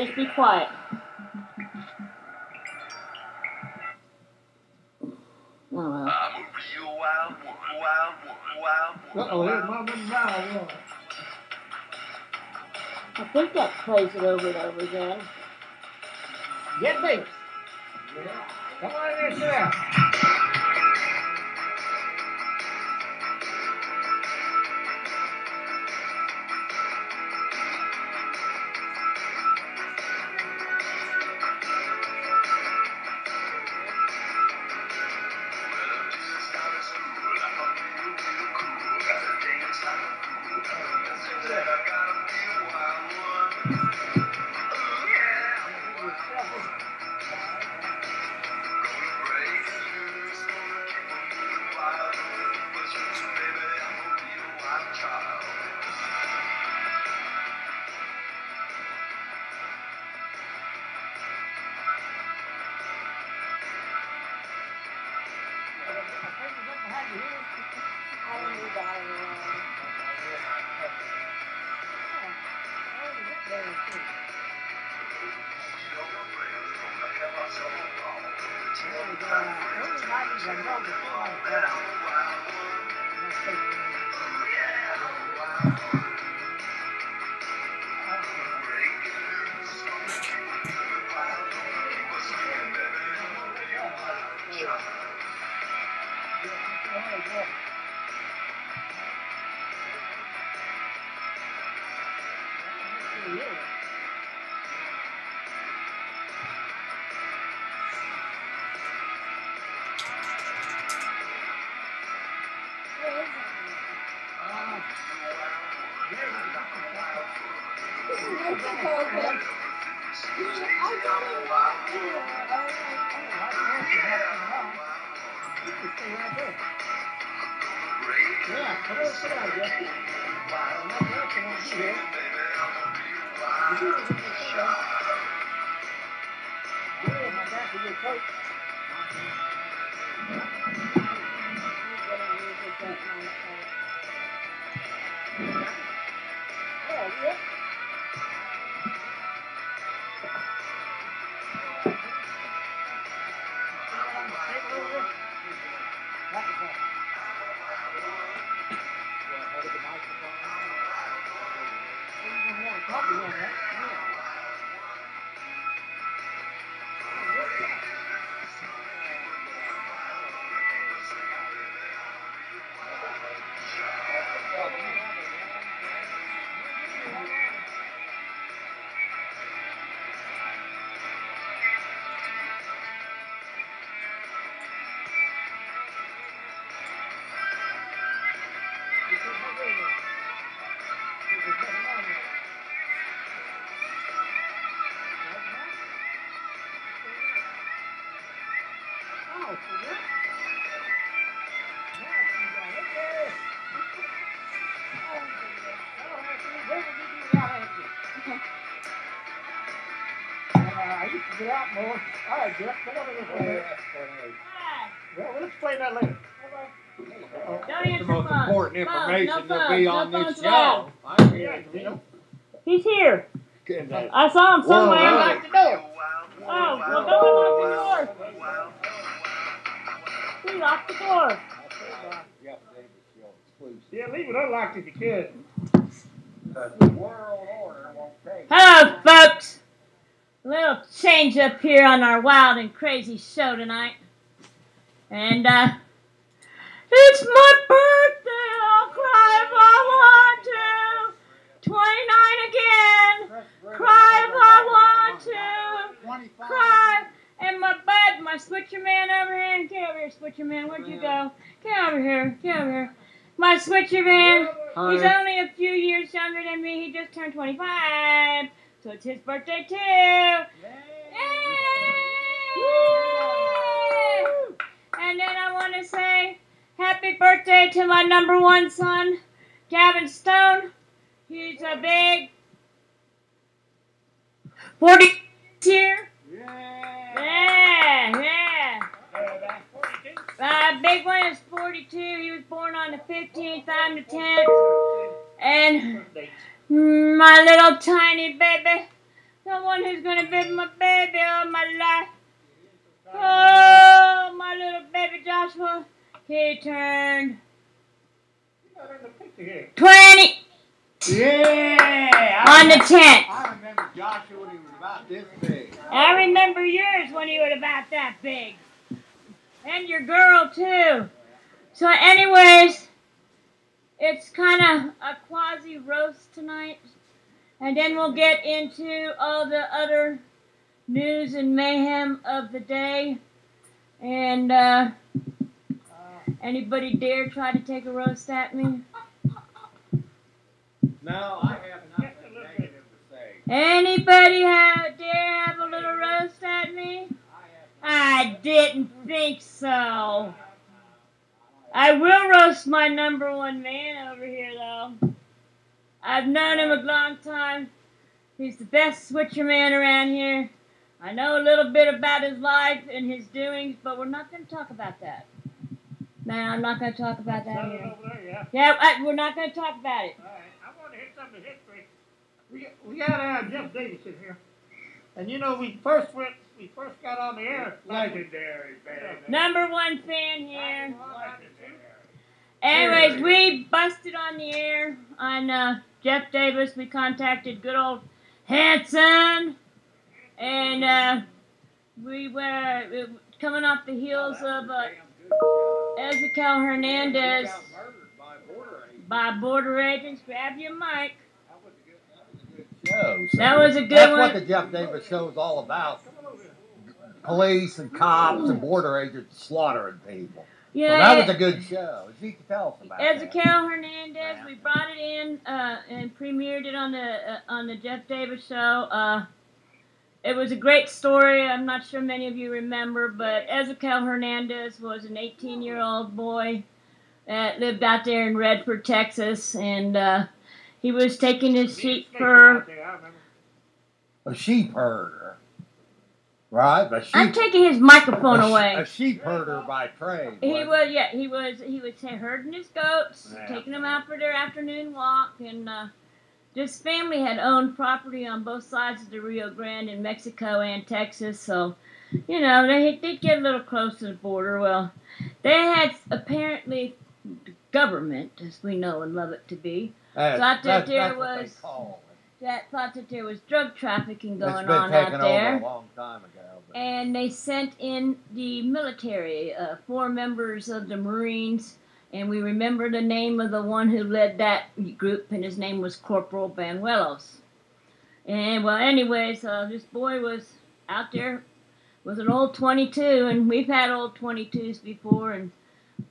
Just be quiet. Oh, well. I'm a real wild one. Uh-oh, here's my little wild one. I think that plays it over and over again. Get me. Yeah. Come on in there, Sarah. I used to get out more. All right, Jeff, come on over here. Well, we'll explain that later. Don't answer The most phone. important information No will phone. be No on this phones show. allowed. I hear He's here. you. I saw him somewhere. Lock the door. Oh, well, go and lock the door. We locked the door. Yeah, leave it unlocked if you could. Hello, folks. A little change up here on our wild and crazy show tonight. And, it's my birthday. I'll cry if I want to. 29 again. Cry if I want to. Cry. And my bud, my switcher man over here. Get over here, switcher man. Where'd you go? Get over here. Get over here. My switcher man. He's only a few years younger than me. He just turned 25. So it's his birthday too. Yay! And then I want to say happy birthday to my #1 son, Gavin Stone. He's a big 40 here. Yeah. Big one is 42. He was born on the 15th. I'm the 10th. And my little tiny baby, the Someone who's gonna be my baby all my life. Oh, my little baby Joshua. He turned 20 Yeah! on the 10th. I remember Joshua when he was about this big. I remember yours when you were about that big. And your girl, too. So anyways, it's kind of a quasi-roast tonight. And then we'll get into all the other news and mayhem of the day. And anybody dare try to take a roast at me? No, I have nothing negative to say. Anybody dare have a little roast at me? I didn't think so. I will roast my number one man over here, though. I've known him a long time. He's the best switcher man around here. I know a little bit about his life and his doings, but we're not going to talk about that. No, I'm not going to talk about that here. Yeah, we're not going to talk about it. All right, I want to hit some of the history. We got Jeff Davis in here, and you know we first got on the air. Legendary fan. Number one fan here. Anyways, we busted on the air on Jeff Davis. We contacted good old Hanson, and we were coming off the heels of Ezekiel Hernandez by border agents. Grab your mic. Show. That was a good That's one. what the Jeff Davis show is all about. Police and cops and border agents slaughtering people. Yeah, Well, that was a good show. You can tell us about Ezekiel that. Hernandez. We brought it in and premiered it on the Jeff Davis show. It was a great story. I'm not sure many of you remember, but Ezekiel Hernandez was an 18-year-old boy that lived out there in Redford, Texas, and he was taking his sheep for. A sheep herder, right? I'm taking his microphone away. A sheep herder by trade. He was herding his goats, Yeah. taking them out for their afternoon walk, and this family had owned property on both sides of the Rio Grande in Mexico and Texas, so you know they did get a little close to the border. Well, they had apparently the government, as we know and love it to be, thought that there was drug trafficking going on out there. Over a long time ago. And they sent in the military, 4 members of the Marines, and we remember the name of the one who led that group, and his name was Corporal Banuelos. And, well, anyways, this boy was out there with an old 22, and we've had old 22s before, and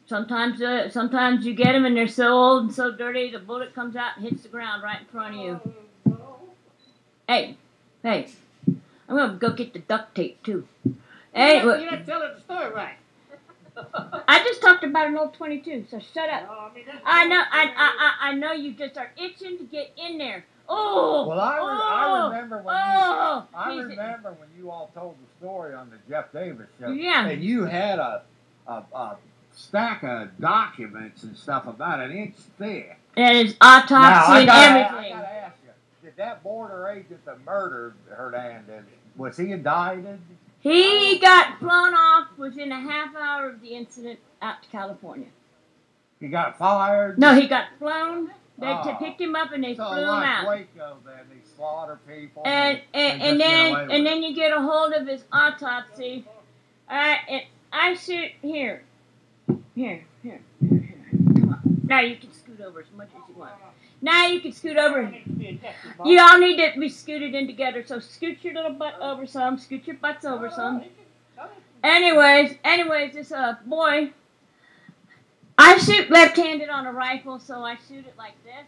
sometimes you get them, and they're so old and so dirty, the bullet comes out and hits the ground right in front of you. Hey, I'm going to go get the duct tape, too. Hey, You're not telling the story right. I just talked about an old 22, so shut up. I know you just are itching to get in there. Oh! Well, I remember when you all told the story on the Jeff Davis show. Yeah. And you had a stack of documents and stuff about an inch thick. And his autopsy and everything. I gotta ask you, did that border agent that murdered Hernandez, was he indicted? He got flown off within a half hour of the incident out to California. He got fired? No, he got flown. They picked him up and they so flew him like out. Waco, then they slaughter people. And then you get a hold of his autopsy. And I shoot here. Come on. Now you can scoot over as much as you want. Now you can scoot over. You all need to be scooted in together. So scoot your little butt over some. Scoot your butts over some. Anyways, this boy. I shoot left-handed on a rifle, so I shoot it like this.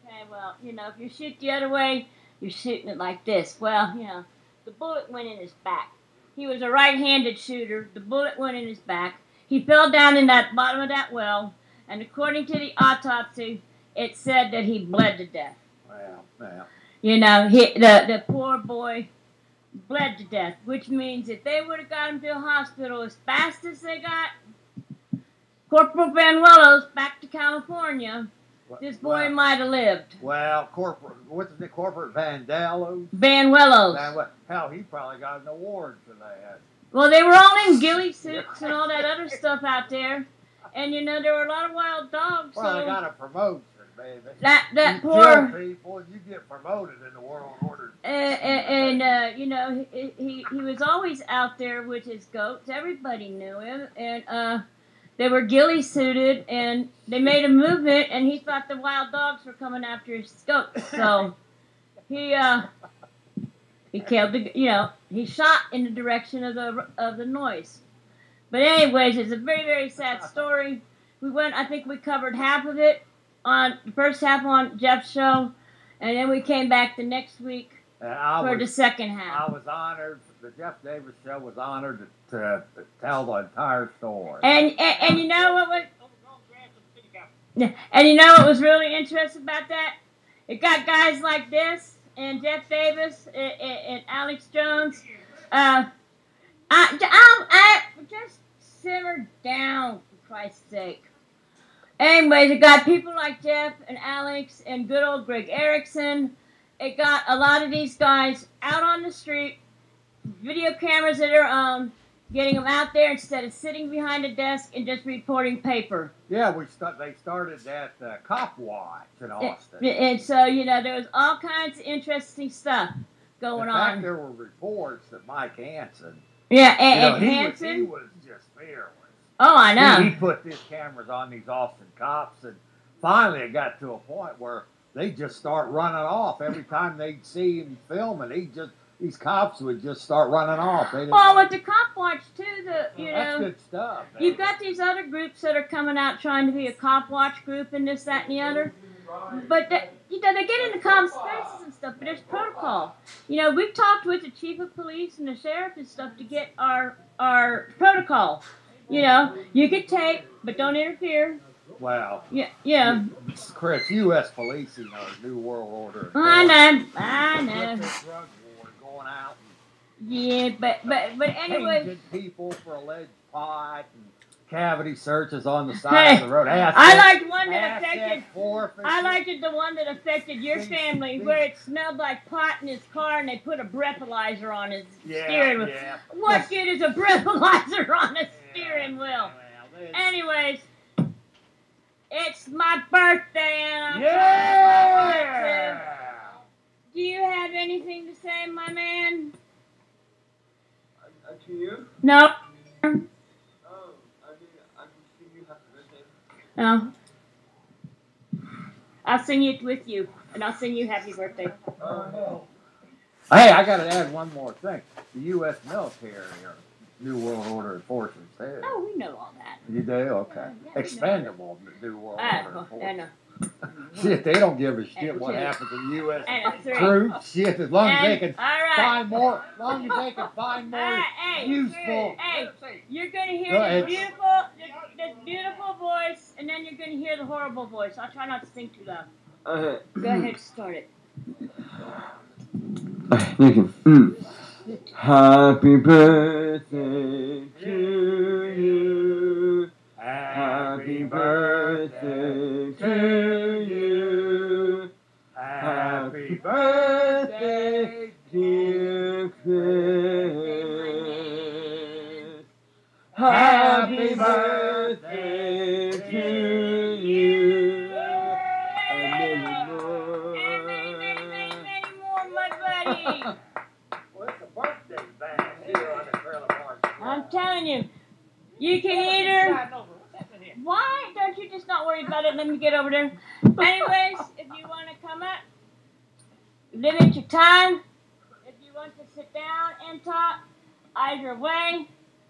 Okay, well, you know, if you shoot the other way, you're shooting it like this. Well, you know, the bullet went in his back. He was a right-handed shooter. The bullet went in his back. He fell down in that bottom of that well, and according to the autopsy, it said that he bled to death. Well. You know, the poor boy bled to death, which means if they would have got him to a hospital as fast as they got Corporal Banuelos back to California, this boy might have lived. Well, what's the corporate Vandellos? Vanuelos. Hell, he probably got an award for that. Well, they were all in ghillie suits and all that other stuff out there. And, you know, there were a lot of wild dogs. Well, so they got a promotion, baby. That you poor... kill people and you get promoted in the world order. You know, he was always out there with his goats. Everybody knew him. And they were ghillie suited, and they made a movement, and he thought the wild dogs were coming after his goats. So he killed he shot in the direction of the noise. But anyways, it's a very, very sad story. I think we covered half of it on the first half on Jeff's show, and then we came back the next week for the second half. I was honored. The Jeff Davis show was honored to tell the entire story. And you know what was really interesting about that? It got guys like this and Jeff Davis and Alex Jones. I just simmer down, for Christ's sake. Anyways, it got people like Jeff and Alex and good old Greg Erickson. It got a lot of these guys out on the street, video cameras of their own, getting them out there instead of sitting behind a desk and just reporting paper. Yeah, they started that Cop Watch in Austin. And so, you know, there was all kinds of interesting stuff going on. In fact, there were reports that Mike Hansen... Yeah, and Hansen... He was just fearless. Oh, I know. He put these cameras on these Austin cops, and finally it got to a point where they just start running off. Every time they'd see him filming, these cops would just start running off. Well, with the Cop Watch, too, that's good stuff. Man. You've got these other groups that are coming out trying to be a Cop Watch group and this, that, and the other. But, they get into common spaces and stuff, but there's protocol. You know, we've talked with the chief of police and the sheriff and stuff to get our protocol. You know, you can tape, but don't interfere. Wow. Yeah. Chris, U.S. policing our New World Order. I know. Drug war going out. Yeah, but anyway. Painted people for alleged pot and cavity searches on the side of the road. I liked one that affected. I liked the one that affected your family, where it smelled like pot in his car, and they put a breathalyzer on his steering wheel. Yeah. What good is a breathalyzer on a steering wheel? Anyways, it's my birthday, and I'm trying. Do you have anything to say, my man? To you? No. No. I'll sing it with you, and I'll sing you happy birthday. Hey, I got to add one more thing. The U.S. military are New World Order enforcers, too. Oh, we know all that. You do? Okay. Yeah, Expendable New World Order enforcers. I know. Shit, they don't give a shit what happens to the U.S. troops. Shit, as long as they can find more, useful. Hey, you're gonna hear this beautiful voice, and then you're gonna hear the horrible voice. I'll try not to sing too loud. Go ahead, start it. Happy birthday to you. Happy birthday to you. Happy birthday, dear Chris. Happy birthday to you. And many more. Many more, my buddy. Well, it's a birthday band here on the trailer park. I'm telling you, you can either. Why don't you just not worry about it? Let me get over there. Anyways, if you want to come up, limit your time. If you want to sit down and talk, either way,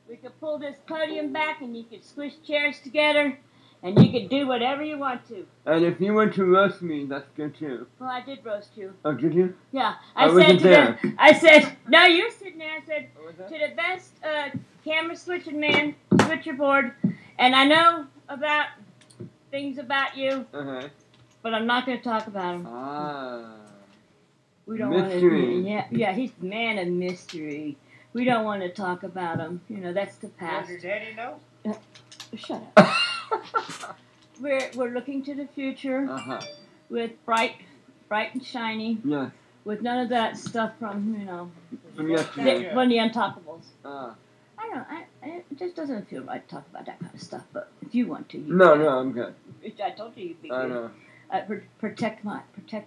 we could pull this podium back and you could squish chairs together and you could do whatever you want to. And if you want to roast me, that's good too. Well, I did roast you. Oh, did you? Yeah. I wasn't there. I said, no, you're sitting there. I said, to the best camera switching man, switch your board. And I know about things about you, but I'm not going to talk about them. We don't mystery. Yeah, he's the man of mystery. We don't want to talk about him. You know, that's the past. Does your daddy know? Shut up. we're looking to the future Uh-huh. with bright and shiny, Yes. with none of that stuff from From yesterday. from the Untouchables. Uh, I don't know. It just doesn't feel right to talk about that kind of stuff. But if you want to, you no, can. no, I'm good. I told you you'd be I good. know. Protect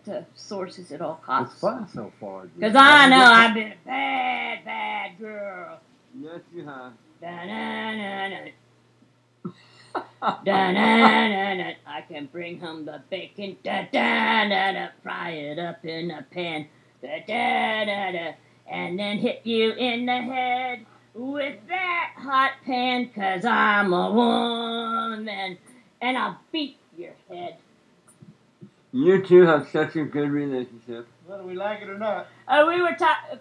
the sources at all It's costs. fun so far. Because I know I've been a bad girl. Yes, you have. Da-na-na-na. Da-na-na-na. I can bring home the bacon. Da-da-da-da. Fry it up in a pan. Da-da-da-da. And then hit you in the head with that hot pan. 'Cause I'm a woman. And I'll beat your head. You two have such a good relationship. Whether we like it or not. We were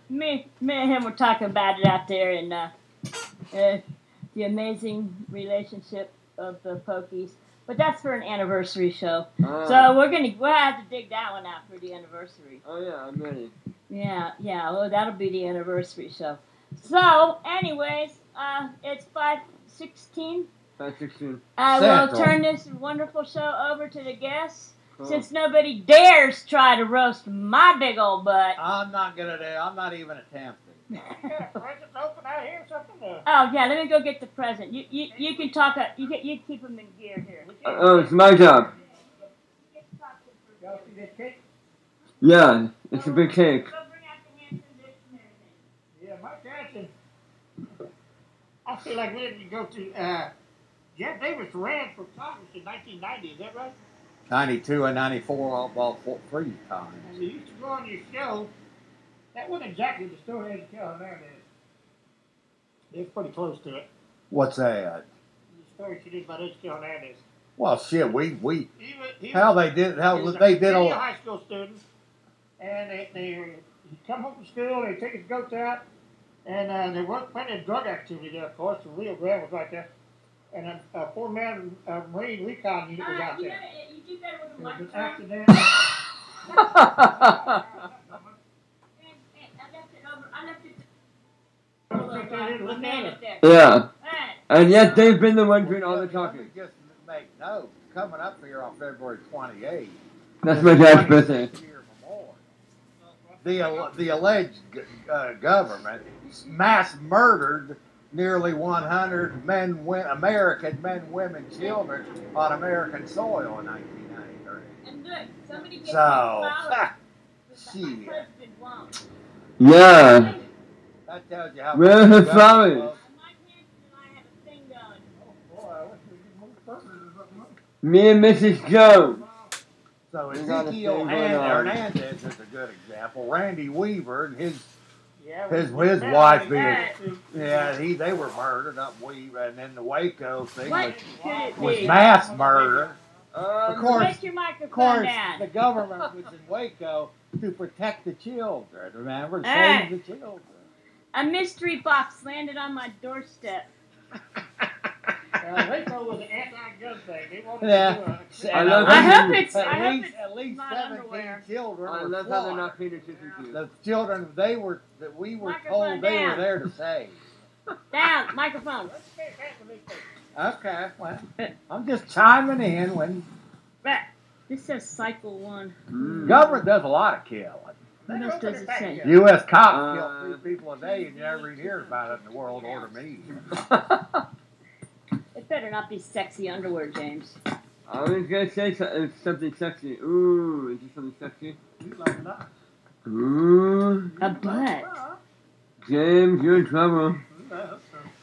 me and him were talking about it out there in the amazing relationship of the Pokies. But that's for an anniversary show. So we'll have to dig that one out for the anniversary. Oh yeah, I'm ready. Yeah. Well, that'll be the anniversary show. So, anyways, it's 5:16. 5:16. I will Central. turn this wonderful show over to the guests. Cool. Since nobody dares try to roast my big old butt. I'm not even attempting. Got a present open out here or something? Oh yeah, let me go get the present. You can talk. You keep them in gear here. Oh, it's my job. Y'all see this cake? Yeah, it's a big cake. Go bring out the Hanson dish and everything. Yeah, Mike Johnson. I feel like we didn't go to, Jeff Davis ran for Congress in 1990, is that right? 92 and 94, all 3 times. And you used to go on your show. That wasn't exactly the story Ed Fernandez. It's pretty close to it. What's that? The story she did about Ed Fernandez. Well, shit, we He was they did he was a they did senior all. high school student, and he'd come home from school, they'd take his goats out, and there was plenty of drug activity there, of course. The Rio Grande was right there, and a four-man Marine recon unit was out there. You do better with the There was an microphone. accident. I left it. Look at it. There. Yeah, Alright. and yet they've been the ones doing all the talking. Let me just make note. Coming up here on February 28th. That's my dad's birthday. The alleged government mass murdered nearly 100 American men, women, children on American soil in 1993. And look, somebody gave So, me flowers. shit. My husband won't. Yeah, That tells you how. Where are her flowers? Mike Hanson and I have a thing going. Boy, I wish we could move further or something. me and Mrs. Joe. So We got a Ezekiel thing going on. Hernandez is a good example. Randy Weaver and his Yeah, his we- wife being Right. they were murdered up Weaver, and then the Waco thing What could it was be? mass murder. Of course, Put your Of microphone course, down. the government was in Waco to protect the children. Remember, Hey. save the children. A mystery box landed on my doorstep. Waco was an anti-gun thing. They wanted Yeah. to do a... I love I how hope they- it's. I hope it's At least not 17 underwear. children I were love how they're slaughtered. not paying attention to you. The children that we were Microphone told they were down. there to save. Down, microphone. Let's pay attention to these things. Okay, well, I'm just chiming in when Back. This says cycle 1. Mm. government does a lot of killing. What else does it say? U.S. cops kill 3 people a day, and you never even hear about it in the World Order meeting. It better not be sexy underwear, James. I was gonna say something sexy. Ooh, is this something sexy? You love that. Ooh, A butt. James, you're in trouble.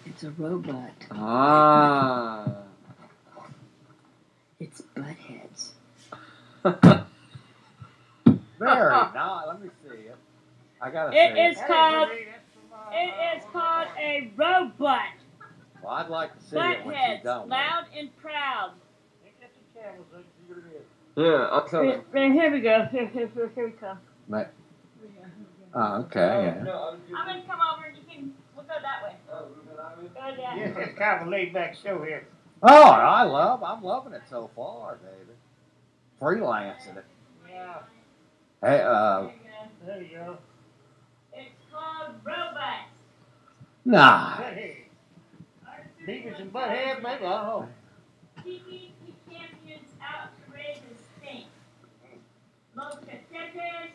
It's a robot. Ah. It's butt heads. Very nice. Let me see it. I gotta It see is it. called. It is called a robot. Well, I'd like to see Butt it when she's heads, done with it. loud and proud. Yeah, I'll tell you. Here we go. Here we come. Ma- Oh, okay. Yeah. I'm gonna come over and we'll go that way. Go down. Yes, it's kind of a laid-back show here. Oh, I'm loving it so far, David. Freelancing it. Yeah, Hey, there you go. It's called robots. nah. Hey, Beavis and Butthead, maybe, I don't know. TV champion think? Los cachetes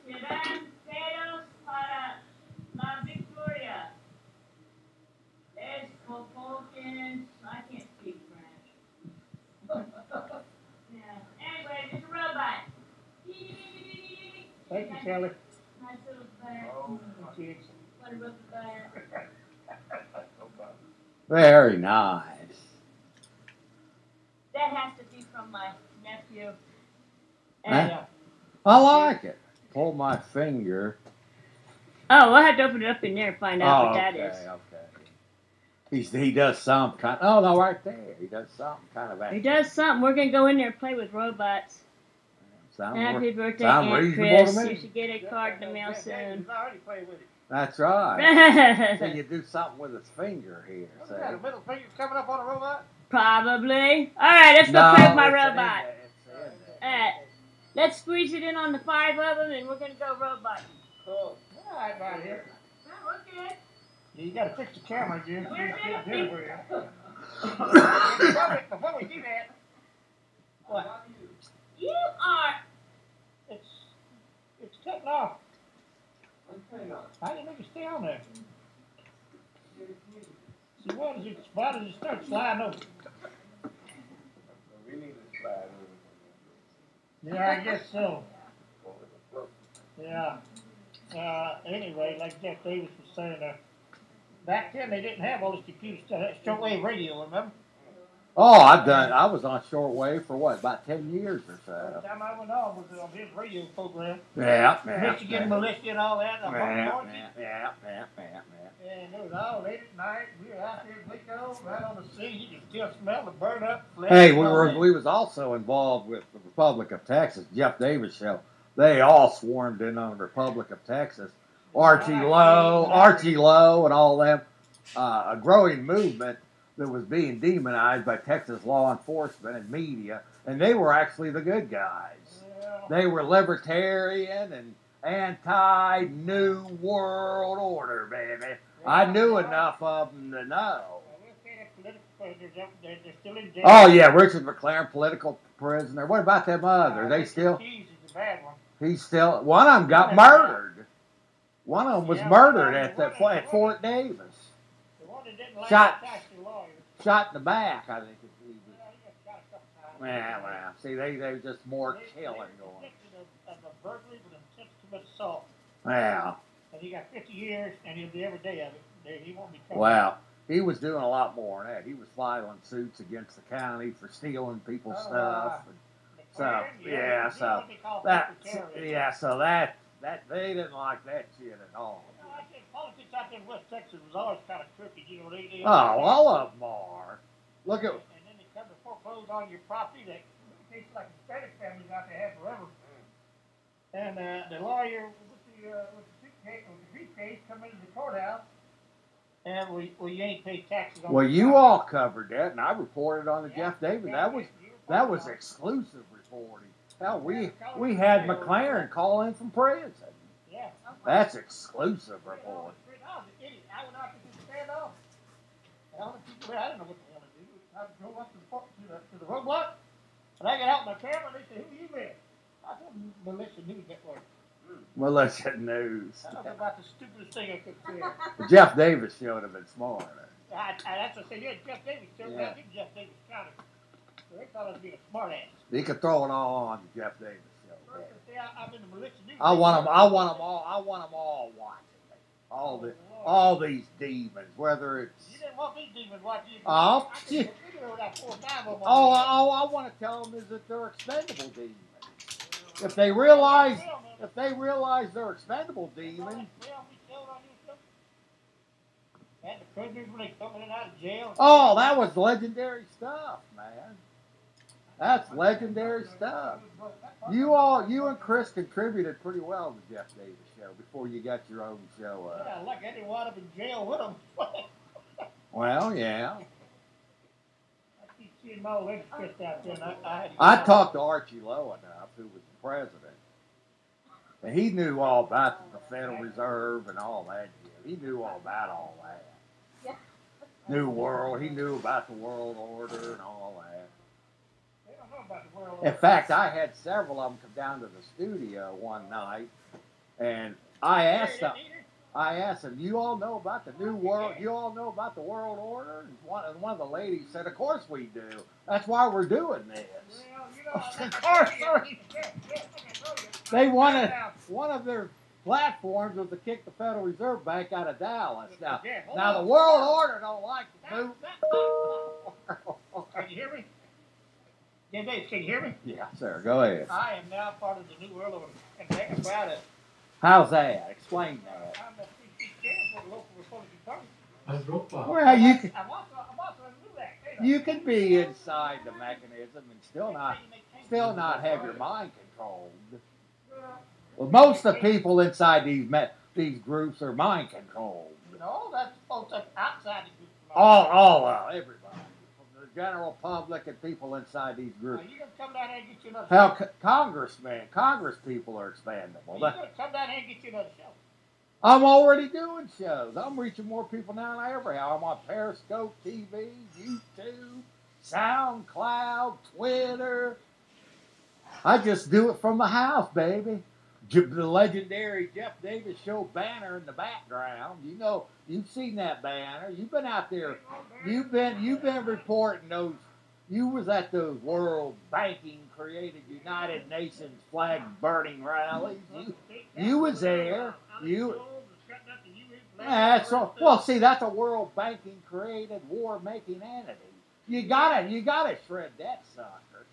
serán ceros para la victoria. Es Hoboken. I can't speak French. Yeah. Anyway, it's a robot. Thank you, Sally. Nice little bat. Cheers. Want to rub the bat? Very nice. That has to be from my nephew. Huh? And, I like it. Pull my finger. oh, we'll have to open it up in there and find out what that okay, is. okay. He does some kind. Oh no, right there. He does something kind of. He does something. We're gonna go in there and play with robots. Happy birthday, Aunt Chris. You should get a card in the mail soon. That's right. So you do something with his finger here. So. Got a middle finger coming up on a robot? Probably. All right, let's go play with my robot. In there. Let's squeeze it in on the 5 of them, and we're gonna go robot. Cool. All right, about here. We're good. Yeah, you got to fix the camera, Jim. We're good. Before we do that, what? You are. It's cutting off. How do you make it stay on there? See, why does it start sliding over? We need to slide over. Yeah, I guess so. Yeah. Anyway, like Jeff Davis was saying, back then they didn't have all this computer stuff. That shortwave radio, remember? Oh, I was on shortwave for what, about 10 years or so. The time I went on was on his radio program. Yeah. Michigan militia and all that. Yeah. And it was all late at night. We were out there in Waco, right on the sea. You could still smell the burn up. Hey, we was also involved with the Republic of Texas, Jeff Davis show. They all swarmed in on the Republic of Texas. Archie Lowe, and all them. A growing movement that was being demonized by Texas law enforcement and media, and they were actually the good guys. Yeah. They were libertarian and anti-New World Order, baby. I knew enough of them to know. They're still in jail. Oh, yeah, Richard McLaren, political prisoner. What about them others? They still... Keys is the bad one. He's still... One of them got murdered. One of them was murdered at Fort Davis. The one that didn't like Shot. the taxi lawyer. Shot in the back, I think. Yeah, he got shot a couple times. Well, see, they just more killing going. Convicted of a burglary with intent to commit assault. Yeah. And he got 50 years, and he'll be every day of it. He won't be coming. Wow. He was doing a lot more than that. He was filing suits against the county for stealing people's stuff. So they didn't like that shit at all. I think politics out there in West Texas was always kind of crooked. You know, they Oh, all of them are. Look at. And then they come to foreclose on your property. That cases like the Hispanic families out there have forever. And the lawyer with the briefcase come into the courthouse. And you ain't paid taxes on Well, the you property. all covered that, and I reported on the Jeff Davis. That was exclusive reporting. Hell, we had McLaren call in from prison. Yeah. That's exclusive reporting. I was an idiot. I went out to stand off. And all the people there, I didn't know what the hell to do. I drove up to the roadblock, and I got out my camera, and they said, "Who you with?" I said, "Militia News Network." Militia News. That was about the stupidest thing I could say. Jeff Davis should have been smarter. That's what I said. Yeah, Jeff Davis showed me. I did Jeff Davis County. So they thought I was being a smart ass. He could throw it all on the Jeff Davis show. I'm in the militia news. I want them all watching. All these demons, whether it's. You didn't want these demons watching you. Oh, I did a video of that 4 times on my all I want to tell them is that they're expendable demons. If they realize they're expendable demons. And the prisoners when they come in and out of jail. Oh, that was legendary stuff, man. That's legendary stuff. You and Chris contributed pretty well to the Jeff Davis show before you got your own show up. Yeah, like I didn't wind up in jail with them. Well, yeah. I keep seeing my old ex-Chris out there, and I had to I talked to Archie Lowe enough, who was the president. And he knew all about the Federal Reserve and all that. He knew all about all that. New World. He knew about the world order and all that. They don't know about the world. In fact, I had several of them come down to the studio one night, and I asked them, "You all know about the new world? You all know about the world order?" And one of the ladies said, "Of course we do. That's why we're doing this." Well, you know, Of course, they wanted one of their platforms was to kick the Federal Reserve Bank out of Dallas. Now the world order don't like the move. Can you hear me? Can you hear me? Yeah, sir. Go ahead. I am now part of the New World Order, and I'm proud of it. How's that? Explain that. I'm the PCC chair for the local Republican Party. Well, you can. I'm also in LULAC. You can be inside the mechanism and still not have your mind controlled. Well, most of the people inside these groups are mind controlled. No, that's folks outside the group. Everybody, from the general public and people inside these groups. You can come down here and get you another Hell, show. Congress people are expandable. You can come down here and get you another show. I'm already doing shows. I'm reaching more people now than I ever have. I'm on Periscope TV, YouTube, SoundCloud, Twitter. I just do it from the house, baby. The legendary Jeff Davis show banner in the background. You know, you've seen that banner. You've been out there. You've been reporting those. You was at those World Banking Created United Nations flag burning rallies. You was there. That's well. See, that's a World Banking Created war making entity. You gotta shred that sucker.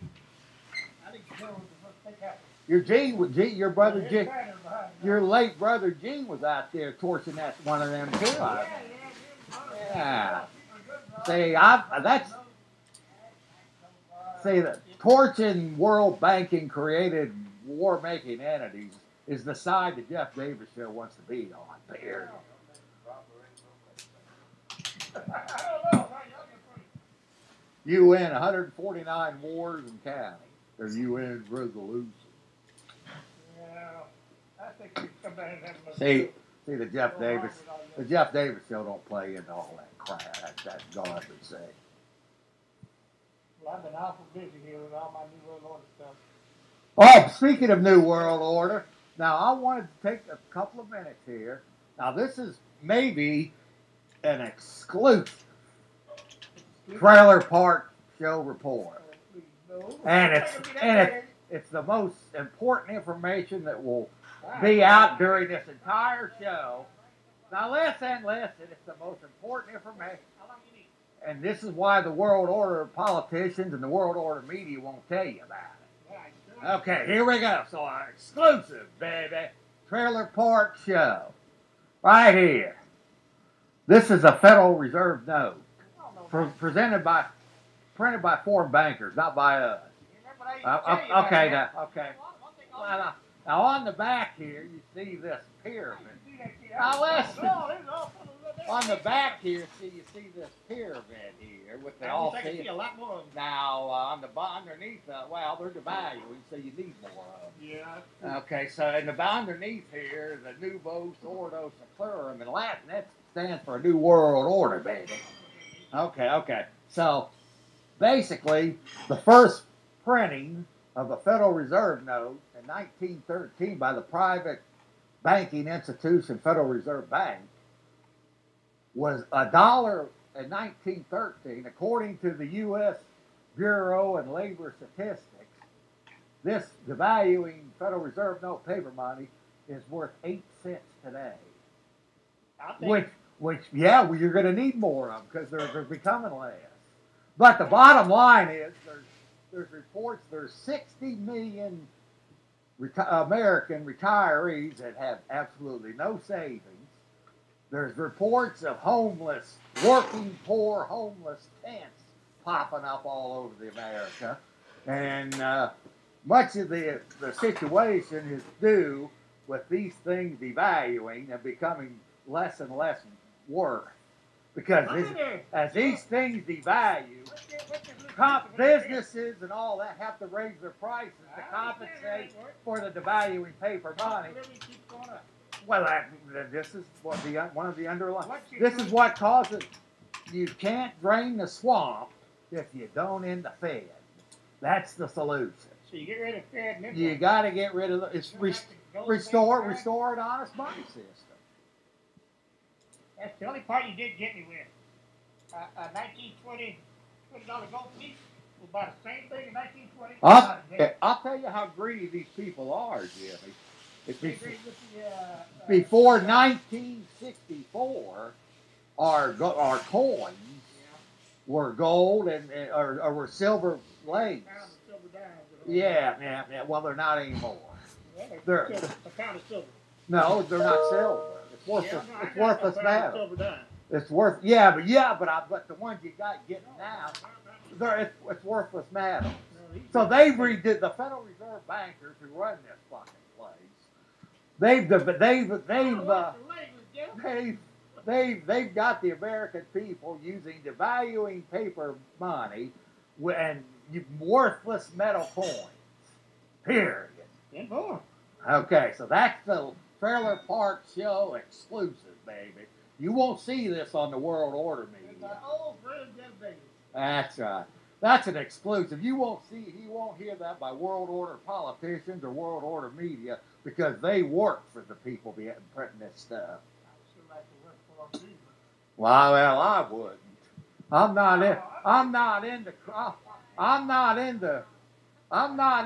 I think you know what the happened. Your brother Gene, your late brother Gene was out there torching that one of them too. Yeah. See, the torching World Banking Created war making entities is the side that Jeff Davis show wants to be on. Period. UN 149 wars and counting. Their UN resolution. See, the Jeff Davis show don't play into all that crap. That's garbage. Say. Well, I've been awful busy here with all my New World Order stuff. Oh, speaking of New World Order, now I wanted to take a couple of minutes here. Now this is maybe an exclusive Trailer Park Show report, and it's the most important information that will be out during this entire show. Now listen, it's the most important information. And this is why the World Order politicians and the World Order media won't tell you about it. Okay, here we go. So our exclusive, baby, Trailer Park Show. Right here. This is a Federal Reserve note. Printed by foreign bankers, not by us. Okay. Now on the back here, you see this pyramid. Now listen. On the back here, you see this pyramid here with the all. Now underneath, they're devaluing, so you need more of them. Yeah. Okay, so underneath here, the Novus Ordo Seclorum in Latin, that stands for a New World Order, baby. Okay. So basically, the first printing of a Federal Reserve note in 1913 by the private banking institution Federal Reserve Bank was $1 in 1913. According to the U.S. Bureau of Labor Statistics, this devaluing Federal Reserve note paper money is worth 8 cents today. You're going to need more of them because they're becoming less. But the bottom line is there's reports there's 60 million American retirees that have absolutely no savings. There's reports of working poor homeless tents popping up all over the America. And much of the situation is due with these things devaluing and becoming less and less worth. Because as these things devalue, businesses and all that have to raise their prices to compensate for the devaluing paper money. Well, this is one of the underlying. This is what causes you can't drain the swamp if you don't end the Fed. That's the solution. So you get rid of Fed and You got to get rid of it's restore an honest money system. That's the only part you did get me with. 1920 $20 gold piece was about the same thing in 1920. I'll tell you how greedy these people are, Jimmy. Before Before 1964, our coins were gold or were silver lanes. Yeah. Well, they're not anymore. They're a pound of silver. No, they're not silver. It's worthless. It's worthless metal. It's worth. But the ones you got getting now, it's worthless metal. So they've redid the Federal Reserve bankers who run this fucking place. They've got the American people using devaluing paper money and worthless metal coins. Period. And more. Okay, so that's the Trailer Park Show exclusive, baby. You won't see this on the World Order media. That's right. That's an exclusive. You won't hear that by World Order politicians or World Order media because they work for the people printing this stuff. Well, I wouldn't. I'm not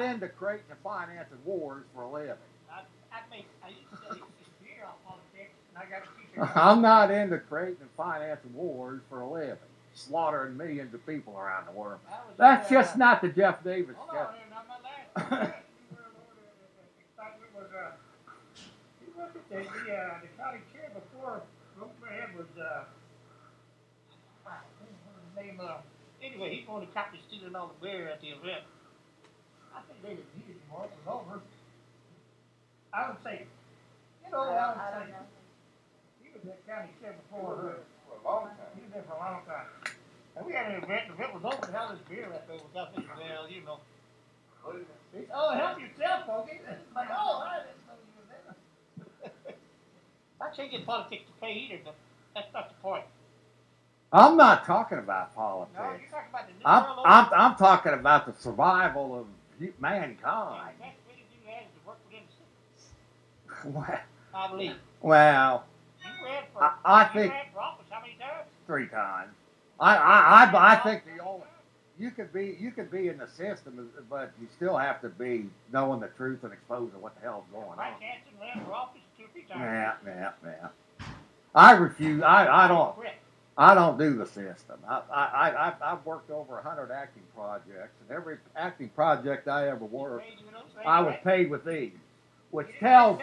into creating and financing wars for a living. I'm not into creating and financing wars for a living. Slaughtering millions of people around the world. That's just not the Jeff Davis stuff. The county chair before Noppenberg was what was his name? Anyway, he's going to copy stealing all the beer at the event. I think they didn't need it anymore. It was over. I would say, he was the county chair before her. For a long time. He was there for a long time. And we had an event. The event was over. How this beer left over? I think, well, you know. Oh, help yourself, folks. It's like, oh, I didn't know you were there. I can't get politics to pay either, but that's not the point. I'm not talking about politics. No, you're talking about the New World Order. I'm talking about the survival of mankind. That's what you do that is to work within the system. Well, I believe. well, You ran for, I think ran for office how many times? 3 times. I think the only you could be in the system, but you still have to be knowing the truth and exposing what the hell's going on. Mike Hansen ran for office 2 or 3 times. Yeah. I refuse. I don't do the system. I've worked over 100 acting projects, and every acting project I ever worked, I was paid with these, which tells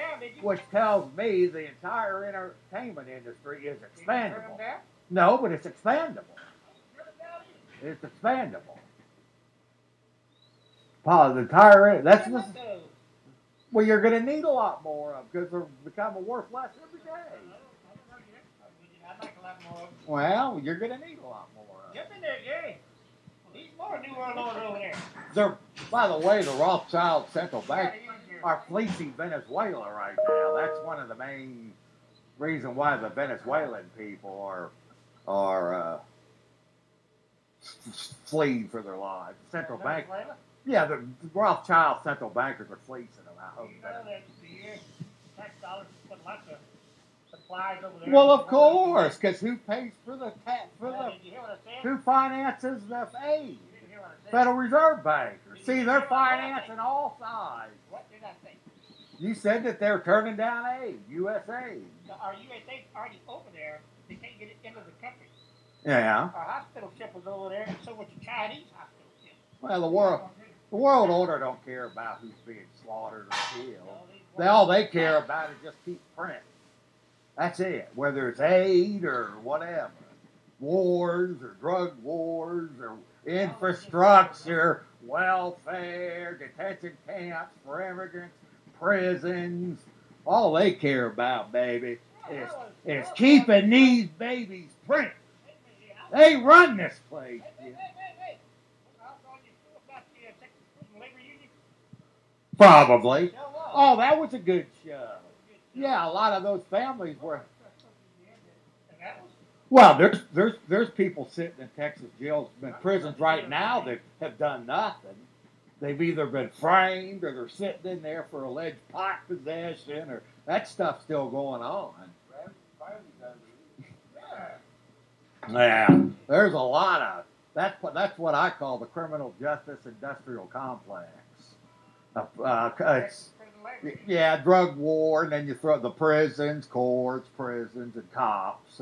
me the entire entertainment industry is expandable. No, but it's expandable. It's expandable. Paul, the entire well, you're going to need a lot more of because they're becoming worth less every day. I'd like a lot more. Well, you're going to need a lot more of. Get in there, Gary. He's more New World Order over there. By the way, the Rothschild Central Bank are fleecing Venezuela right now. That's one of the main reasons why the Venezuelan people are fleeing for their lives. The central bank. Yeah, the Rothschild central bankers are fleecing them out. You know that the tax dollars put lots of supplies over there. Well, of course, because who pays for the tax? Did you hear what I said? Who finances the aid? You didn't hear what I said? Federal Reserve bankers. See, they're financing all sides. What did I say? You said that they're turning down aid, U.S. aid. Our USA already over there. They can't get it into the country. Yeah. Our hospital ship was over there, and so was the Chinese hospital ship. Well, the world order don't care about who's being slaughtered or killed. All they care about is just keep printing. That's it. Whether it's aid or whatever, wars or drug wars or infrastructure, welfare, detention camps for immigrants, prisons. All they care about, baby, is keeping these babies print. They run this place. Hey. About the Texas Prison Labor Union? Probably. Oh, that was a good show. Yeah, a lot of those families were. Well, there's people sitting in Texas jails, in prisons right now that have done nothing. they've either been framed or they're sitting in there for alleged pot possession, or that stuff's still going on. Yeah, there's a lot of that's what I call the criminal justice industrial complex. It's, yeah, drug war, and then you throw the prisons, courts, prisons, and cops.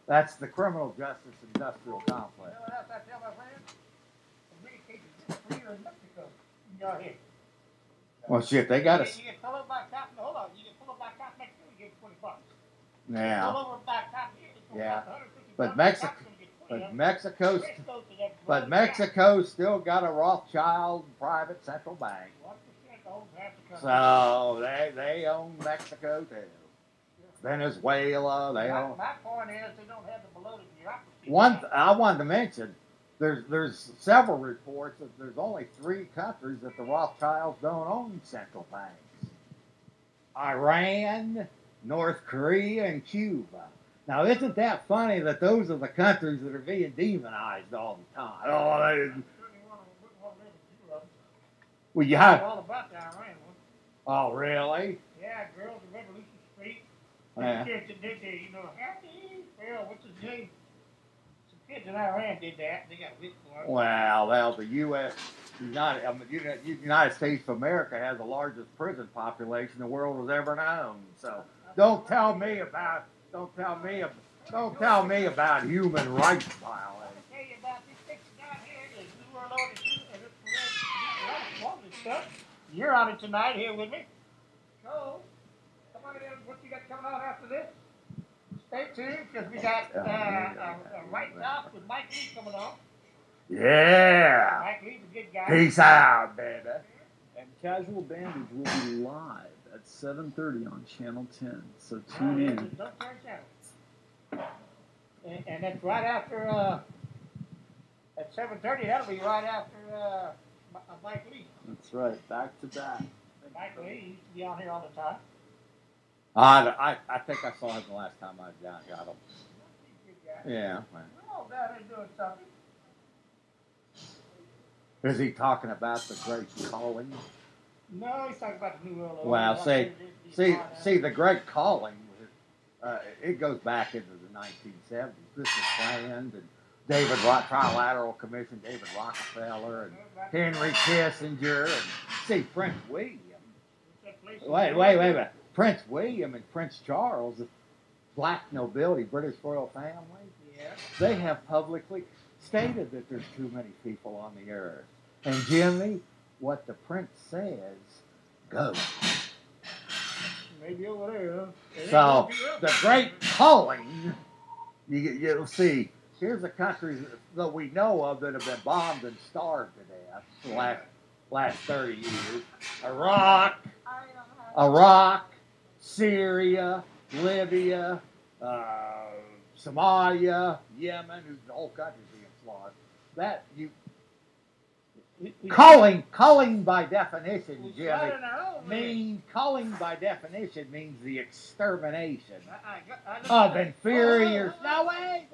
That's the criminal justice industrial complex. You know what else I tell my friends? In many cases, it's freer in Mexico. You got here. Well, shit, they got us. You get pulled over by a cop. Hold on, you get pulled over by a cop next to you, you get $20. Yeah. Pulled over by a cop here, it's gonna Yeah. cost $150. But Mexico, Mexico's still got a Rothschild private central bank. 1% owns half the country. So they own Mexico too. Venezuela, they own. My point is they don't have the bloated bureaucracy. I wanted to mention, there's several reports that there's only 3 countries that the Rothschilds don't own central banks: Iran, North Korea, and Cuba. Now, isn't that funny that those are the countries that are being demonized all the time? Oh, well, you have. All about the Iran one. Oh, really? Yeah, Girls of Revolution Street. Yeah. Kids that did that, you know, happy. Well, what's his name? Some kids in Iran did that. They got whipped for it. Well, the United States of America has the largest prison population the world has ever known. So don't tell me about human rights violations. I'll tell you about this fix down here. There's New World Order 2 and it's wanted stuff. You're on it tonight here with me. So, come on in. What you got coming on after this? Stay tuned because we got a right top with Mike Lee coming on. Yeah. Mike Lee's a good guy. Peace out, baby. And Casual Bandage will be live at 7:30 on Channel 10. So tune in. Don't turn channel. And that's right after at 7:30. That'll be right after Mike Lee. That's right, back to back. Mike Lee he used to be on here all the time. I think I saw him the last time I was down here. I don't. He's a good guy. Yeah. We're all down here doing something. Is he talking about the great calling? No, he's talking about the New World Order. Well, see, the great calling. It goes back into the 1970s. This is planned, and Trilateral Commission, David Rockefeller, and Henry Kissinger, and see Prince William. Wait a minute. Prince William and Prince Charles, the black nobility, British royal family. Yeah. They have publicly stated that there's too many people on the earth. And Jimmy, what the prince says goes. Maybe over there, huh? So the great calling, you'll see. Here's the countries that we know of that have been bombed and starved to death the last 30 years: Iraq, Syria, Libya, Somalia, Yemen, whose the whole country's being slaughtered. Calling by definition, Jimmy, calling by definition means the extermination of inferior. Now wait.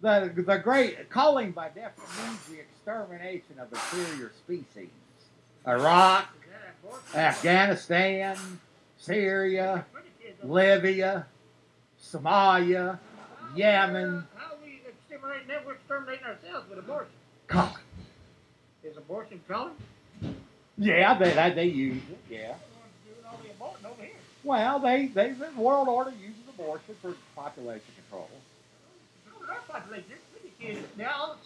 The great calling by definition means the extermination of inferior species. Iraq, Afghanistan, Syria, Libya, Somalia, Yemen. How are we exterminating them? We're exterminating ourselves with abortion. Calling. Is abortion calling? Yeah, they use it. Yeah. Doing all the abortion over here. Well, the world order uses abortion for population control.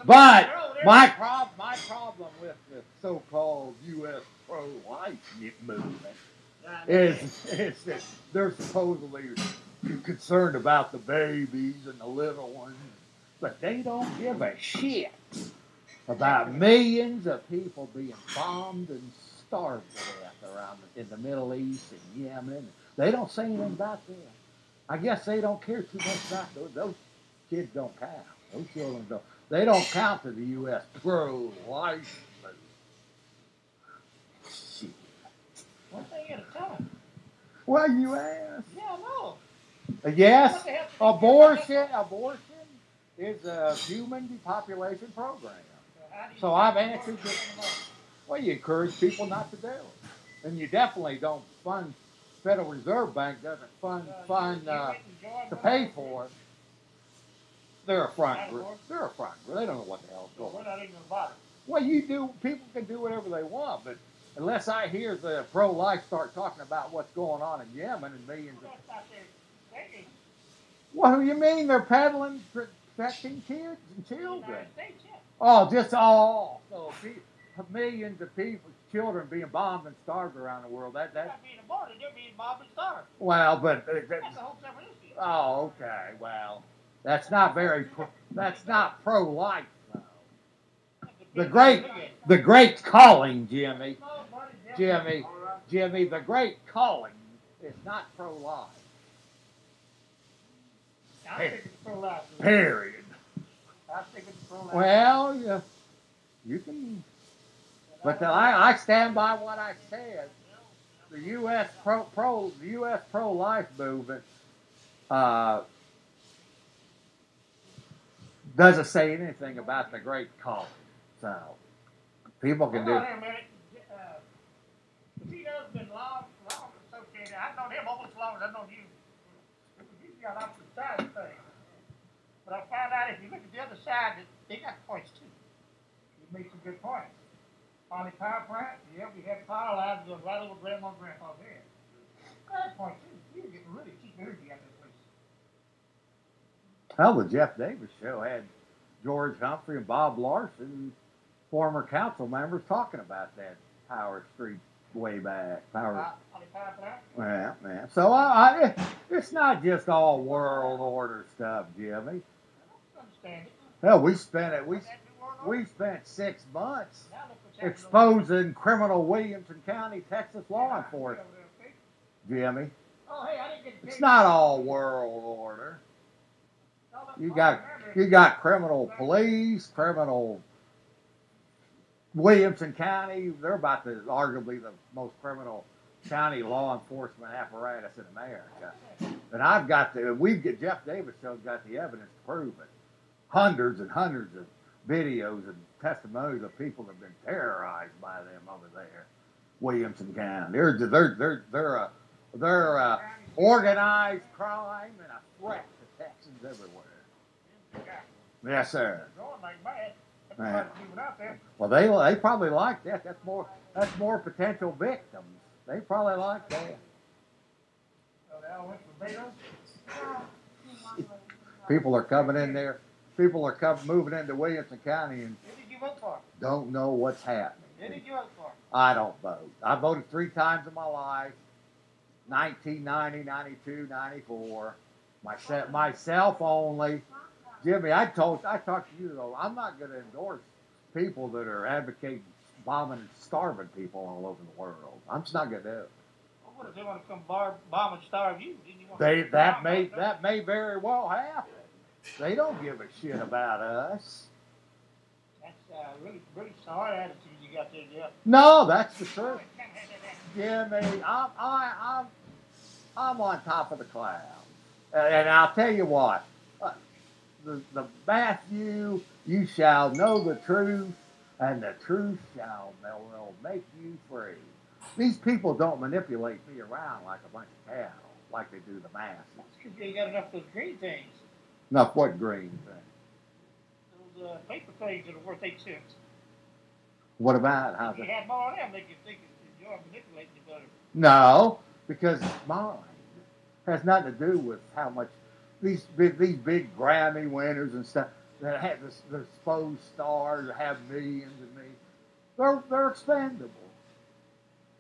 But my problem with the so-called U.S. pro-life movement is that they're supposedly concerned about the babies and the little ones, but they don't give a shit about millions of people being bombed and starved to death around in the Middle East and Yemen. They don't say anything about that. I guess they don't care too much about those kids. Don't count. Those children don't. They don't count to the U.S. pro-life movement. Shit. One thing at a time. Well, you asked. Yeah, I know. Yes, abortion is a human depopulation program. So I've answered this. Well, you encourage people not to do it. And you definitely don't fund, Federal Reserve Bank doesn't fund to pay for it. They're a front group. They're a front group. They don't know what the hell's going on. We're not even about it. Well, you do. People can do whatever they want, but unless I hear the pro-life start talking about what's going on in Yemen and millions of... That's not their thinking. What do you mean? They're peddling, protecting kids and The children. United States, yeah. Oh, just all. So millions of people, children being bombed and starved around the world. They're not being aborted, they're being bombed and starved. Well, but That's a whole separate issue. oh, okay. Well, that's not that's not pro-life though. The great calling, Jimmy. Jimmy, the great calling is not pro-life. I think it's pro-life. Period. I think it's pro-life. Well, you can, but I stand by what I said. The U.S. pro-life movement doesn't say anything about the great calling. So people can do. Hold on here a minute. Gavino's been long associated. I've known him almost as long as I've known you. He's got opposite sides of things. But I found out if you look at the other side, that they got points too. You made some good points. On the power plant, yeah, we have power lines going right over grandma and grandpa's head. Good point too. You're getting really cheap energy out of this place. Hell, the Jeff Davis show had George Humphrey and Bob Larson, former council members, talking about that Power Street way back. On the power plant? Well, man. So it's not just all world order stuff, Jimmy. I don't understand it. Hell, we spent 6 months Now look what's happening exposing criminal Williamson County, Texas law enforcement, Jimmy. Oh, hey, I didn't get It's not all world order. You got criminal police, criminal Williamson County. They're about arguably the most criminal county law enforcement apparatus in America. And Jeff Davis show's got the evidence to prove it. Hundreds and hundreds of videos and testimonies of people that have been terrorized by them over there, Williamson County. They're organized crime and a threat to Texans everywhere. Yes, sir. Going like mad. That's Man. a lot of people out there. Well, they probably like that. That's more potential victims. They probably like that. So they all went to Barbados. People are coming in there. People are moving into Williamson County and Who did you vote for? don't know what's happening. Who did you vote for? I don't vote. I voted 3 times in my life. 1990, 92, 94. Myself only. Jimmy, I talked to you though. I'm not going to endorse people that are advocating bombing and starving people all over the world. I'm just not going to do it. Well, what if they want to come bomb and starve you? Didn't you want That may very well happen. They don't give a shit about us. That's really sorry attitude you got there, Jeff. No, that's the truth. Jimmy, I'm on top of the clouds, and I'll tell you what. The Matthew, you shall know the truth, and the truth will make you free. These people don't manipulate me around like a bunch of cattle, like they do the masses. That's because you ain't got enough of those green things. Enough what green thing? Those paper things that are worth 8 cents. What about If you had more of them, they could enjoy manipulating you better. No, because mine has nothing to do with how much these big Grammy winners and stuff that have the supposed stars that have millions and millions. They're expendable.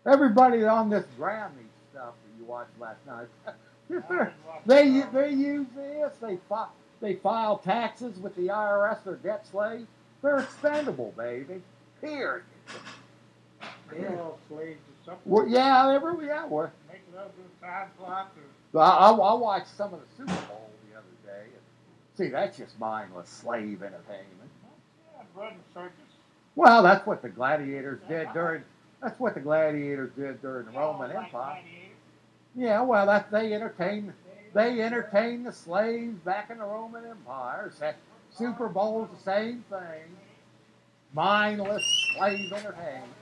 Everybody on this Grammy stuff that you watched last night, they use this. They file taxes with the IRS. They're debt slaves. They're expendable, baby. Period. They're all slaves or something. Well, yeah, they really are. Make it up, do a time clock or... I watched some of the Super Bowl the other day. See, that's just mindless slave entertainment. Yeah, bread and circus. Well, that's what the gladiators did during. That's what the gladiators did during the Roman Empire. Yeah, well, they entertained the slaves back in the Roman Empire. Super Bowl's the same thing. mindless slave entertainment.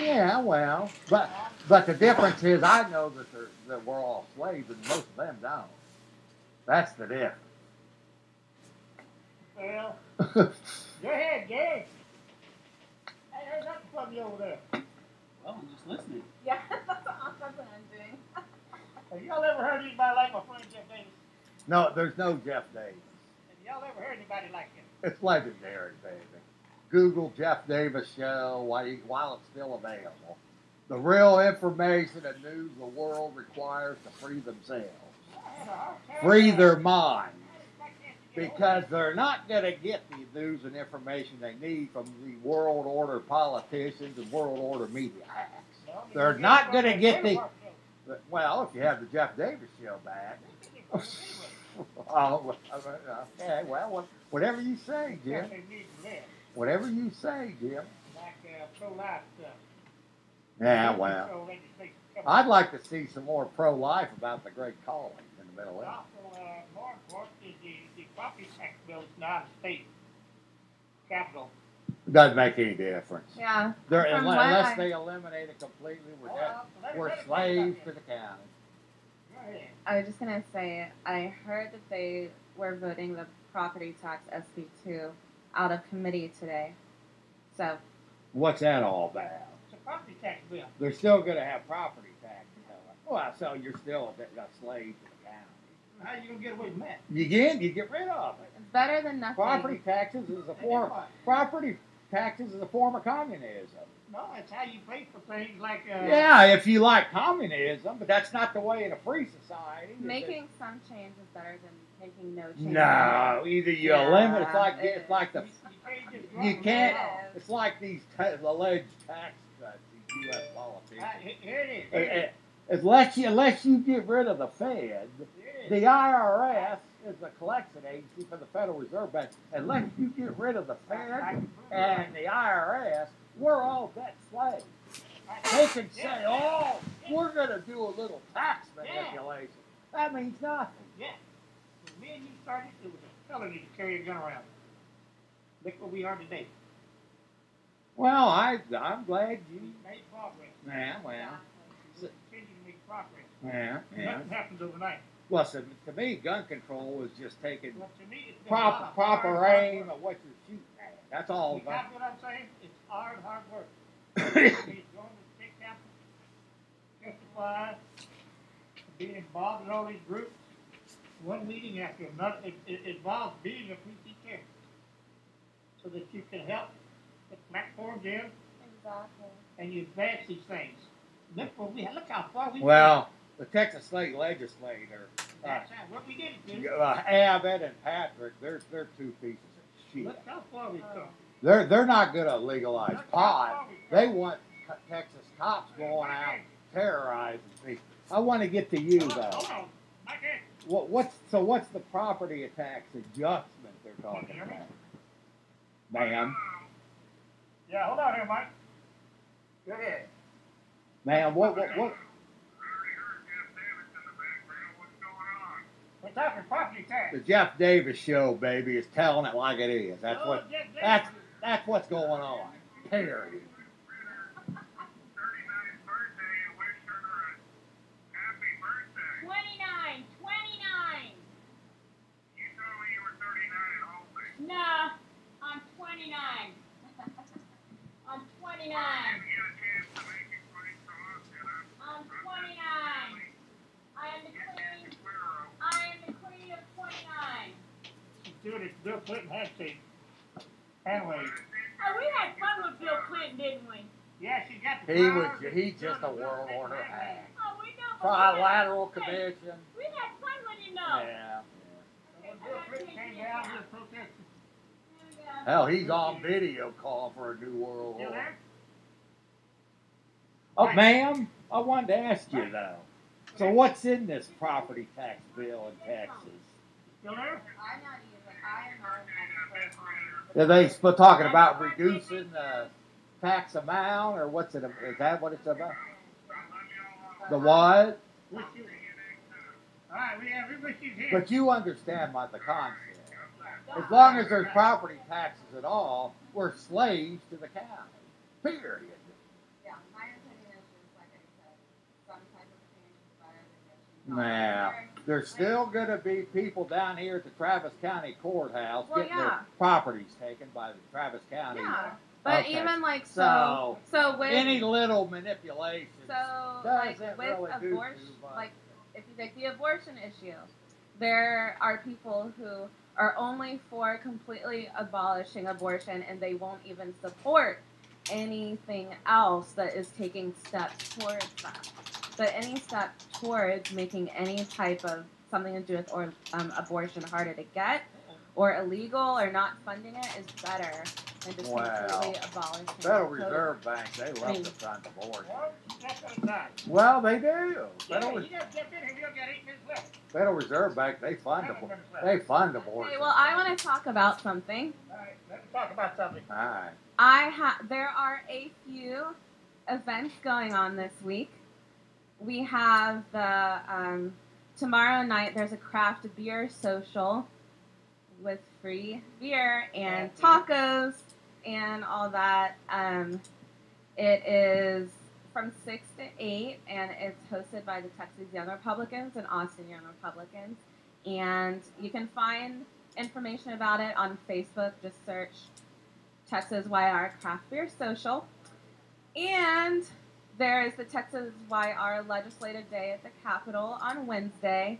Yeah, well, but the difference is I know that we're all slaves and most of them don't. That's the difference. Well, go ahead, Gary. Hey, there's nothing from you over there. Well, I'm just listening. Yeah, that's what I'm doing. Have y'all ever heard anybody like my friend Jeff Davis? No, there's no Jeff Davis. Have y'all ever heard anybody like him? It's legendary, baby. Google Jeff Davis show while it's still available. The real information and news the world requires to free themselves. Free their minds. Because they're not going to get the news and information they need from the world order politicians and world order media hacks. They're not going to get the... Well, if you have the Jeff Davis show back. Oh, okay, well, whatever you say, Jim. Whatever you say, Jim. Like pro-life stuff. Yeah, well. I'd like to see some more pro-life about the Great Calling in the Middle East. Also, more important is the property tax bill is not a state capital. Doesn't make any difference. Yeah. Unless they eliminate it completely, we're slaves to the county. I was just gonna say, I heard that they were voting the property tax SB2 out of committee today. So. What's that all about? It's a property tax bill. They're still going to have property tax. Well, so you're still a slave to the county. How are you going to get away from that? You get rid of it. It's better than nothing. Property taxes is a form of communism. No, it's how you pay for things like... yeah, if you like communism, but that's not the way in a free society. Making some change is better than making no change. No, either you eliminate... It's like the... You can't... It's like these alleged tax cuts, these U.S. politicians. Here it is. Unless you get rid of the Fed, the IRS is the collection agency for the Federal Reserve Bank. Unless you get rid of the Fed and the IRS, we're all debt slaves. They can say, oh, we're going to do a little tax manipulation. That means nothing. Yeah. When me and you started, it was a felony to carry a gun around. Look where we are today. Well, I'm glad you... made progress. Yeah, well. Continue to make progress. Yeah. Nothing happens overnight. Well, so to me, gun control is just taking Well, to me, it's proper aim at what you're shooting at. That's all. You got what I'm saying? It's hard work. He's going to take capital, testify, being involved in all these groups, one meeting after another. It involves being a PTK so that you can help put platforms in. Exactly. And you advance these things. Look how far we Well, the Texas State Legislature, that's what we did it to. Abbott and Patrick, they're two pieces of shit. Look how far we've come. They're not going to legalize pot. They want Texas cops going out terrorizing people. I want to get to you though. Hold on. What's the property tax adjustment they're talking about? Ma'am. Yeah, hold on here, Mike. Go ahead. Ma'am, what? We're talking property tax. The Jeff Davis show, baby, is telling it like it is. That's what's going on. Period. No, I'm 29. I'm 29. I'm 29. I am the queen of 29. She's doing it. Bill Clinton has to. Anyway. Oh, we had fun with Bill Clinton, didn't we? Yeah, she got the He's just a world order hack. Oh, we know. Trilateral Commission. We had fun when you know. Yeah. When Bill Clinton came down here protesting. Hell, he's on video call for a new world Still order. there? Oh, ma'am, I wanted to ask you though. So what's in this property tax bill in Texas? Still there? I'm not even. I am not an expert on it. Are they talking about reducing the tax amount, or what's it? Is that what it's about? The what? All right, we wish you here. But you understand the concept. as long as there's property taxes at all, we're slaves to the county. Period. Yeah, my opinion is just like I said, some type of change is better than what you Now, there's still going to be people down here at the Travis County Courthouse Well, getting yeah. their properties taken by the Travis County. Yeah, but Okay. even like So, so with any little manipulation like doesn't with really do abortion, too much. like if you take the abortion issue, there are people who are only for completely abolishing abortion, and they won't even support anything else that is taking steps towards that. But any step towards making any type of something to do with abortion harder to get or illegal or not funding it is better than just completely abolishing it. Federal Reserve Bank, they love to fund abortion. Well, that's gonna die. Well, they do. Yeah, Federal, you gotta jump in here, you don't got 8 minutes left. Federal Reserve Bank, they fund abortion. Okay, well, I want to talk about something. All right, let's talk about something. All right. There are a few events going on this week. We have the tomorrow night. There's a craft beer social with free beer and tacos and all that. It is from 6 to 8, and it's hosted by the Texas Young Republicans and Austin Young Republicans. And you can find information about it on Facebook. Just search Texas YR Craft Beer Social. And there is the Texas YR Legislative Day at the Capitol on Wednesday.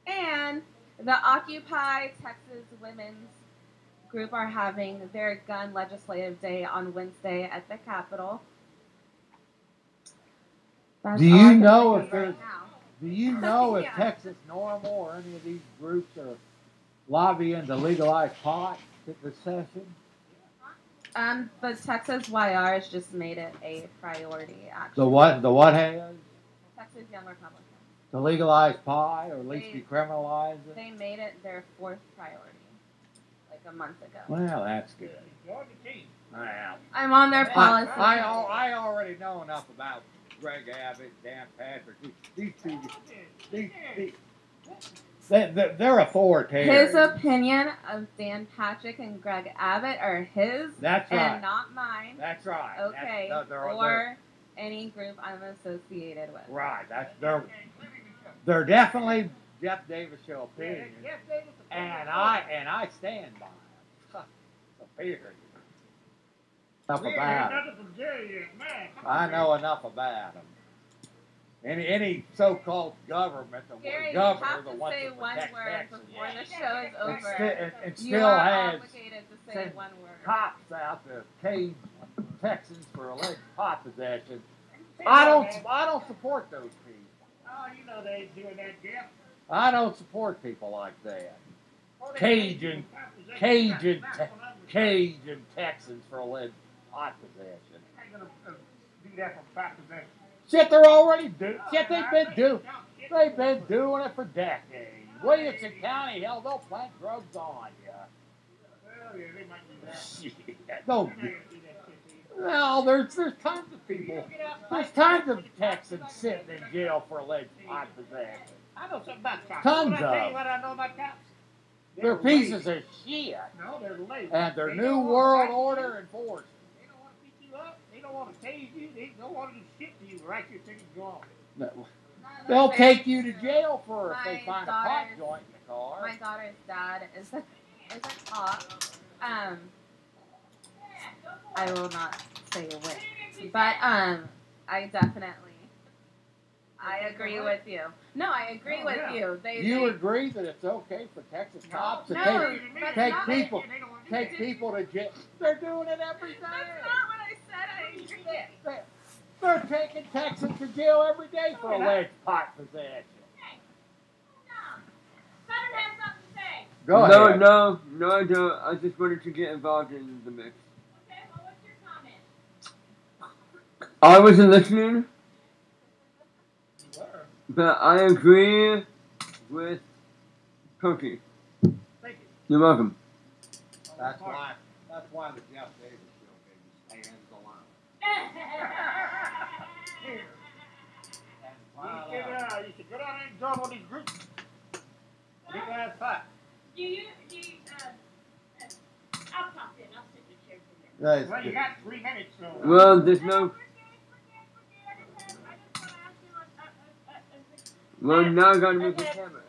And the Occupy Texas Women's Group are having their Gun Legislative Day on Wednesday at the Capitol. Do you know if right there's? now. Do you know if Yeah. Texas Normal or any of these groups are lobbying to legalize pot at this session? But Texas YR has just made it a priority, actually. The what? The what has? Texas Young Republicans. To legalize pot or at least They- decriminalize it? They made it their 4th priority, like a month ago. Well, that's good. Join the team. Well, I'm on their policy. I already know enough about Greg Abbott, Dan Patrick. These two, they're authoritarian. His opinion of Dan Patrick and Greg Abbott are his That's right. and not mine. That's right. Okay. They're Or any group I'm associated with. right. They're definitely Jeff Davis show opinion, Yes, Davis, the and I stand by them. So period. Enough we ain't about heard it. nothing from Jerry yet, man. Come I on, know enough about them. Any so-called government, the Gary, you governor, have the to one say that one protects word Texas, before the show is it, over. it You still are has obligated to say sent one word. cops out to cage Texans for alleged pot possession. Say I that, man. don't support those people. Oh, you know they ain't doing that, Jeff. I don't support people like that. Oh, they Cajun, ain't doing that. Cajun, That's what I'm Cajun Texans for alleged pot possession. ain't gonna do that for pot possession. Shit, they're already doing. Shit, they've been doing it for decades. Williamson County, hell, they'll plant drugs on you. Well, yeah, they might do that. Shit, don't. They're not gonna do that shit to you. Well, there's tons of people. There's tons of Texans sitting in jail for alleged pot possession. I know something about cops. Tons When I tell of. you what I know about cops? They're pieces of shit, No, they're lazy. and they're They new don't wanna world fight order you. enforcers. They don't want to beat you up. They don't want to tase you. They don't want to do shit to you. Right, your tickets go off. They'll take you to jail for if they My find a pot daughter's- joint in the car. My daughter's dad is a cop. I will not say which, but I definitely, I agree with you. No, I agree with you. You agree that it's okay for Texas cops to No, that's take not people what- take people to jail? They're doing it every day. That's not what I said. I agree. They're taking Texans to jail every day for alleged pot possession. Southern has something to say. Go no, ahead. no, I don't. I just wanted to get involved in the mix. Okay, well, what's your comment? I wasn't listening, but I agree with Pokey. Thank you. You're welcome. That's why the Jeff Davis show stands alone. You should go down there and join one of these groups. Legalize pot. I'll pop in. I'll sit in the chair for a minute. Nice. Well, you got 3 minutes, so. Well, there's no. Well, now I gotta move the camera.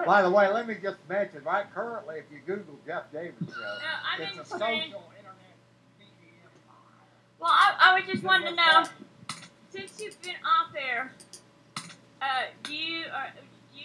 By the way, let me just mention, right currently, if you Google Jeff Davis show, I'm it's in a screen. social internet medium. Well, I was just wanting to know, since you've been off air, do you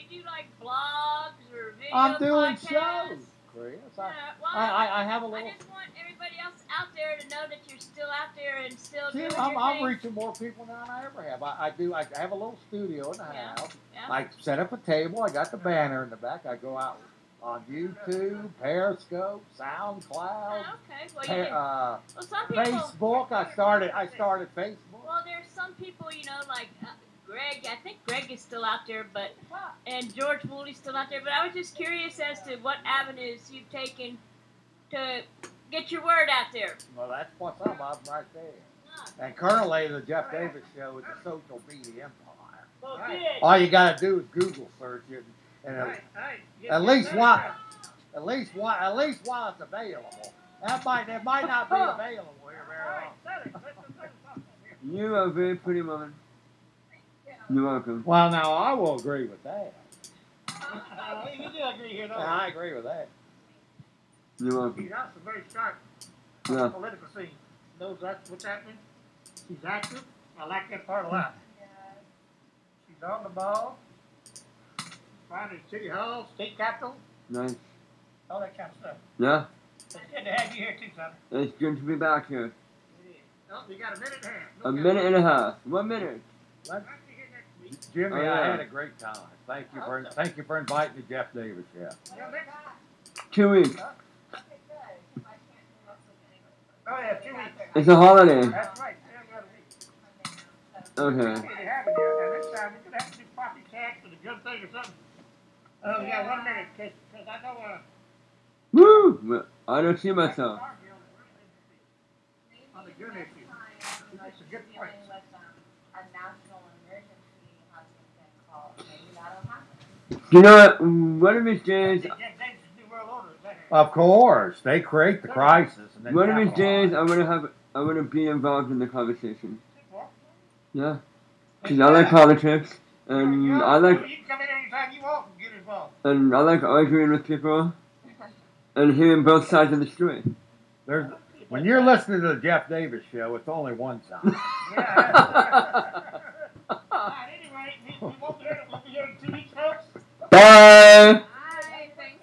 do like blogs or video I'm doing podcasts? shows, Chris. Well, I have a I little. just want everybody else out there to know that you're still out there and still See, doing I'm your thing. reaching more people now than I ever have. I have a little studio in the Yeah, house. yeah. I set up a table. I got the banner in the back. I go out on YouTube, Periscope, SoundCloud, Oh, okay. Well, some people. Facebook. I started Facebook. Well, there's some people, like Greg. I think Greg is still out there, and George Woolley's still out there. But I was just curious as to what avenues you've taken to get your word out there. Well, that's what's up. I'm right there. And currently, the Jeff Davis show is a social media empire. Right. All you got to do is Google search it, and at least while it's available. It might not be available here very long. You are a very pretty woman. You're welcome. Well, now I will agree with that. You do agree here, though. I agree with that. You're welcome. He's also very sharp on Yeah. the political scene. Knows that's what's happening. She's active. I like that part a lot. She's on the ball. Finding City Hall, State Capitol, Nice. all that kind of stuff. Yeah. It's good to have you here too, son. It's good to be back here. Oh, we got a minute and a half. A minute and a half. 1 minute. I'll be here next week. Jimmy, Oh, yeah. I had a great time. Thank you for inviting me, Jeff Davis. Yeah. Yeah, next. 2 weeks. Oh, yeah, 2 weeks. It's a holiday. That's right. Yeah, we got a week. Okay. Good to have you here. Now, this time we're going to have to do property tax or the good thing or something. Oh, yeah, 1 minute, because I know, Woo! Well, I don't see myself. on the good issue. It's a good point. You know what? One of these days, Jeff Davis' New World Order, is that it? Of course, they create the crisis. And then one of these days, capitalize. I want to be involved in the conversation. What? Yeah. Because I like politics, and You I can like come in anytime you want and get involved. arguing with people, and hearing both sides of the story. When you're listening to the Jeff Davis show, it's only one side. Yeah. Anyway, we won't be here. We'll be here in 2 weeks, folks. Bye!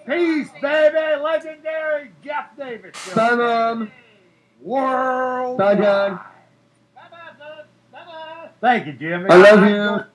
Peace, baby. Legendary Jeff Davis show. Bye, Mom. World. Bye, Dad. Bye-bye, son. Bye-bye. Thank you, Jimmy. I love you.